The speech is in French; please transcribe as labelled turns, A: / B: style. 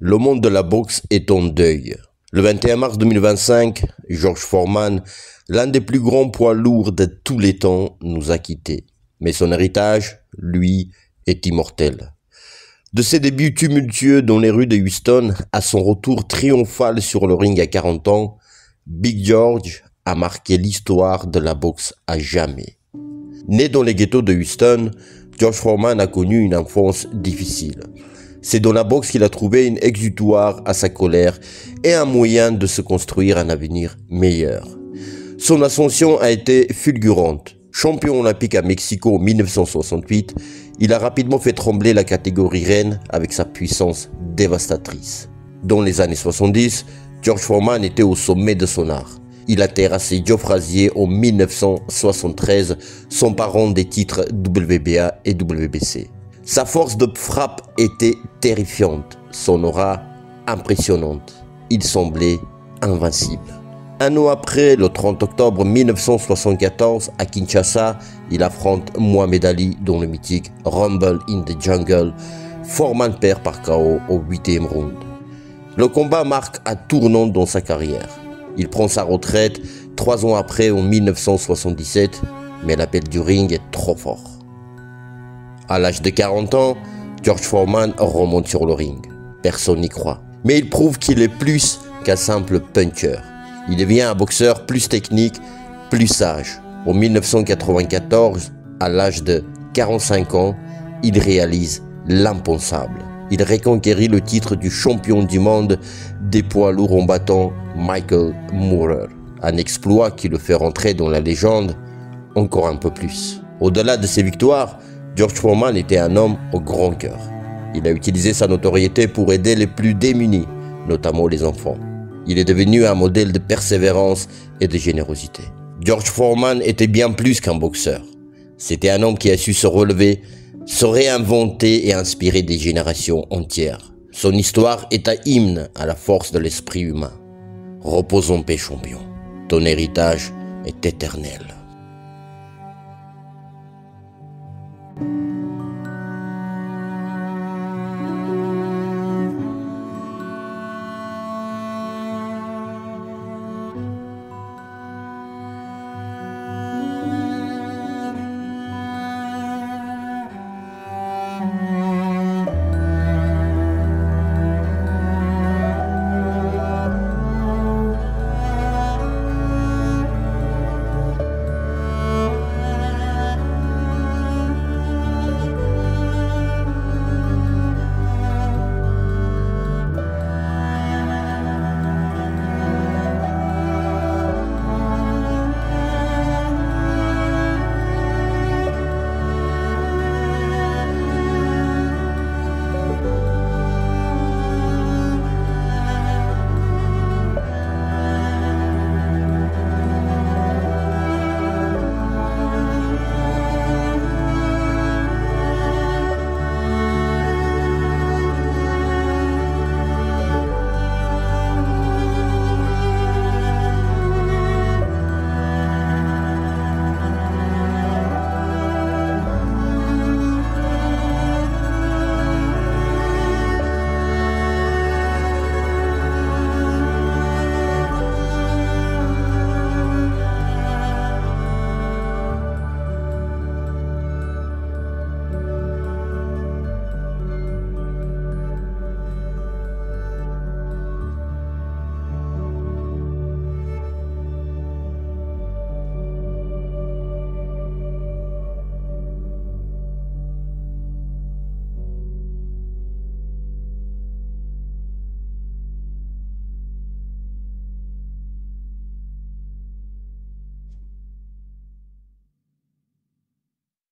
A: Le monde de la boxe est en deuil. Le 21 mars 2025, George Foreman, l'un des plus grands poids lourds de tous les temps, nous a quittés. Mais son héritage, lui, est immortel. De ses débuts tumultueux dans les rues de Houston à son retour triomphal sur le ring à 40 ans, Big George a marqué l'histoire de la boxe à jamais. Né dans les ghettos de Houston, George Foreman a connu une enfance difficile. C'est dans la boxe qu'il a trouvé une exutoire à sa colère et un moyen de se construire un avenir meilleur. Son ascension a été fulgurante. Champion olympique à Mexico en 1968, il a rapidement fait trembler la catégorie reine avec sa puissance dévastatrice. Dans les années 70, George Foreman était au sommet de son art. Il a terrassé Joe Frazier en 1973, s'emparant des titres WBA et WBC. Sa force de frappe était terrifiante, son aura impressionnante. Il semblait invincible. Un an après, le 30 octobre 1974, à Kinshasa, il affronte Mohamed Ali dans le mythique Rumble in the Jungle. Foreman perd par KO au 8e round. Le combat marque un tournant dans sa carrière. Il prend sa retraite 3 ans après, en 1977, mais l'appel du ring est trop fort. À l'âge de 40 ans, George Foreman remonte sur le ring. Personne n'y croit. Mais il prouve qu'il est plus qu'un simple puncher. Il devient un boxeur plus technique, plus sage. En 1994, à l'âge de 45 ans, il réalise l'impensable. Il reconquérit le titre du champion du monde des poids lourds en battant Michael Moorer. Un exploit qui le fait rentrer dans la légende encore un peu plus. Au-delà de ses victoires, George Foreman était un homme au grand cœur. Il a utilisé sa notoriété pour aider les plus démunis, notamment les enfants. Il est devenu un modèle de persévérance et de générosité. George Foreman était bien plus qu'un boxeur. C'était un homme qui a su se relever, se réinventer et inspirer des générations entières. Son histoire est un hymne à la force de l'esprit humain. Repose en paix, champion. Ton héritage est éternel.